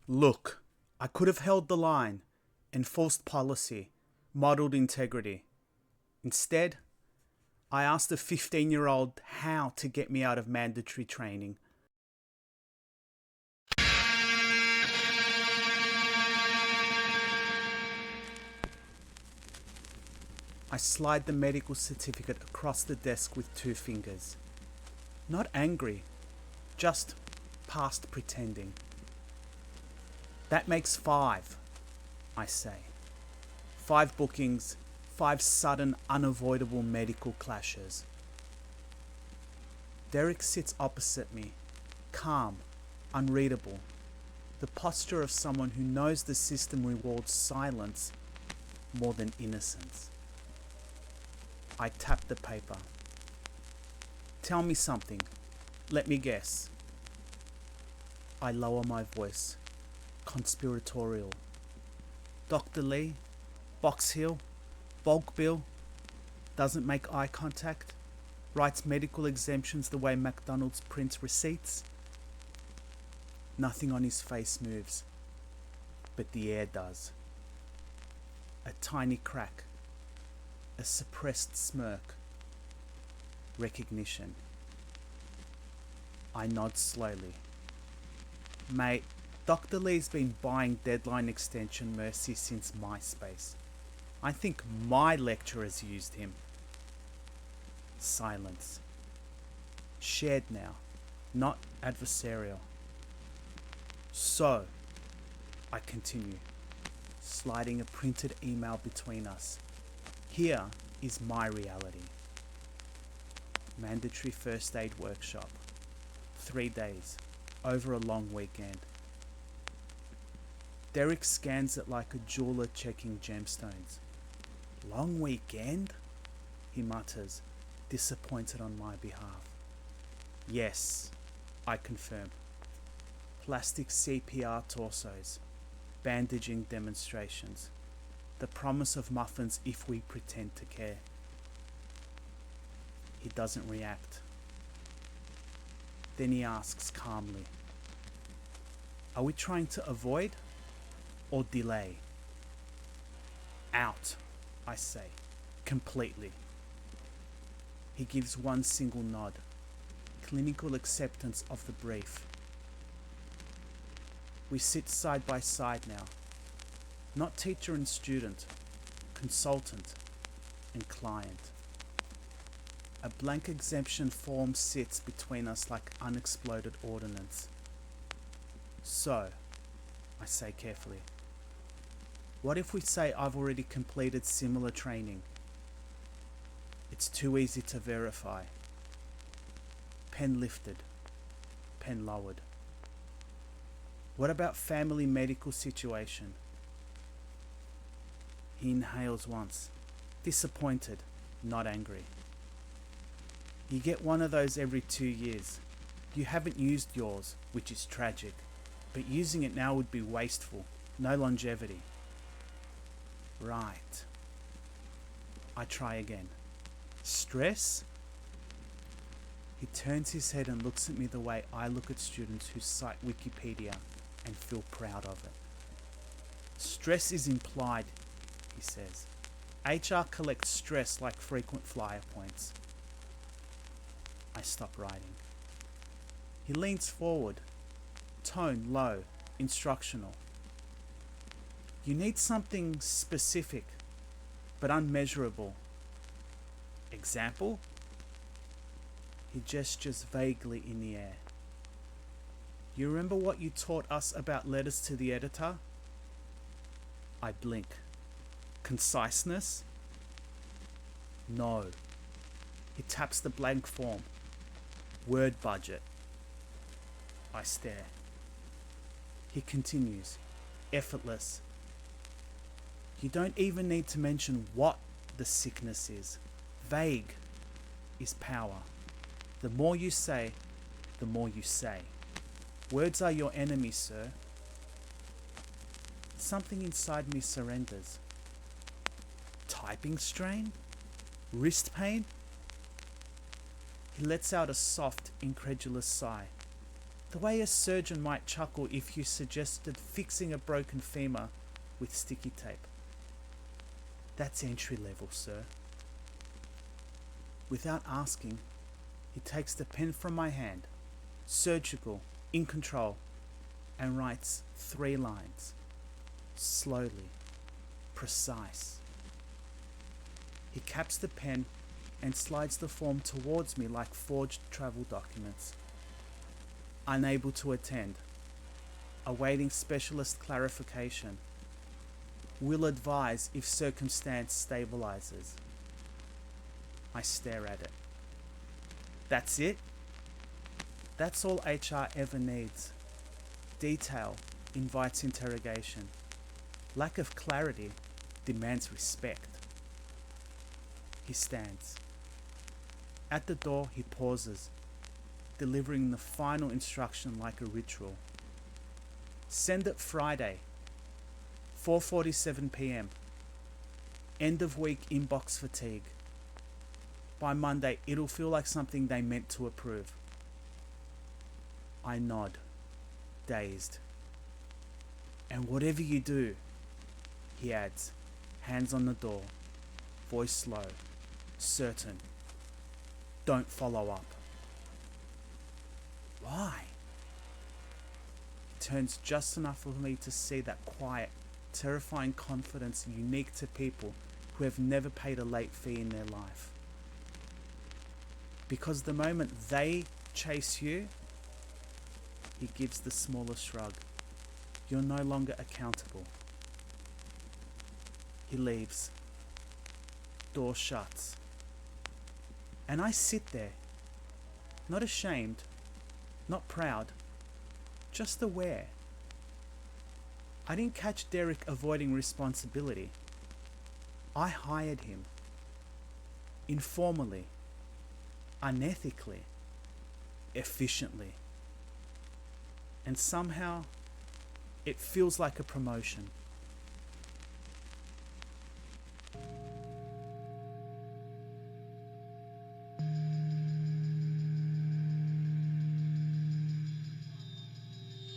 Look, I could have held the line, enforced policy, modelled integrity. Instead, I asked a 15-year-old how to get me out of mandatory training. I slide the medical certificate across the desk with 2 fingers. Not angry, just past pretending. That makes 5, I say. 5 bookings, 5 sudden, unavoidable medical clashes. Derek sits opposite me, calm, unreadable. The posture of someone who knows the system rewards silence more than innocence. I tap the paper. Tell me something. Let me guess. I lower my voice. Conspiratorial. Dr. Lee, Box Hill, bulk bill, doesn't make eye contact, writes medical exemptions the way McDonald's prints receipts. Nothing on his face moves, but the air does. A tiny crack, a suppressed smirk, recognition. I nod slowly. Mate, Dr. Lee's been buying deadline extension mercy since MySpace. I think my lecturers used him. Silence. Shared now, not adversarial. So, I continue, sliding a printed email between us. Here is my reality. Mandatory first aid workshop. 3 days, over a long weekend. Derek scans it like a jeweler checking gemstones. Long weekend? He mutters, disappointed on my behalf. Yes, I confirm. Plastic CPR torsos, bandaging demonstrations, the promise of muffins if we pretend to care. He doesn't react. Then he asks calmly, are we trying to avoid or delay? Out, I say, completely. He gives one single nod, clinical acceptance of the brief. We sit side by side now, not teacher and student, consultant and client. A blank exemption form sits between us like unexploded ordnance. So, I say carefully, what if we say I've already completed similar training? It's too easy to verify. Pen lifted, pen lowered. What about family medical situation? He inhales once, disappointed, not angry. You get one of those every 2 years. You haven't used yours, which is tragic, but using it now would be wasteful, no longevity. Right. I try again. Stress? He turns his head and looks at me the way I look at students who cite Wikipedia and feel proud of it. Stress is implied, he says. HR collects stress like frequent flyer points. I stop writing. He leans forward, tone low, instructional. You need something specific, but unmeasurable. Example? He gestures vaguely in the air. You remember what you taught us about letters to the editor? I blink. Conciseness? No. He taps the blank form. Word budget. I stare. He continues, effortless. You don't even need to mention what the sickness is. Vague is power. The more you say, the more you say. Words are your enemy, sir. Something inside me surrenders. Typing strain? Wrist pain? He lets out a soft, incredulous sigh. The way a surgeon might chuckle if you suggested fixing a broken femur with sticky tape. That's entry level, sir. Without asking, he takes the pen from my hand, surgical, in control, and writes 3 lines. Slowly, precise. He caps the pen and slides the form towards me like forged travel documents. Unable to attend. Awaiting specialist clarification. Will advise if circumstance stabilizes. I stare at it. That's it? That's all HR ever needs. Detail invites interrogation. Lack of clarity demands respect. He stands. At the door, he pauses, delivering the final instruction like a ritual. Send it Friday, 4:47 p.m. End of week inbox fatigue. By Monday, it'll feel like something they meant to approve. I nod, dazed. And whatever you do, he adds, hands on the door, voice slow, certain. Don't follow up. Why? He turns just enough for me to see that quiet, terrifying confidence unique to people who have never paid a late fee in their life. Because the moment they chase you, he gives the smallest shrug. You're no longer accountable. He leaves. Door shuts. And I sit there, not ashamed, not proud, just aware. I didn't catch Derek avoiding responsibility. I hired him. Informally, unethically, efficiently. And somehow, it feels like a promotion.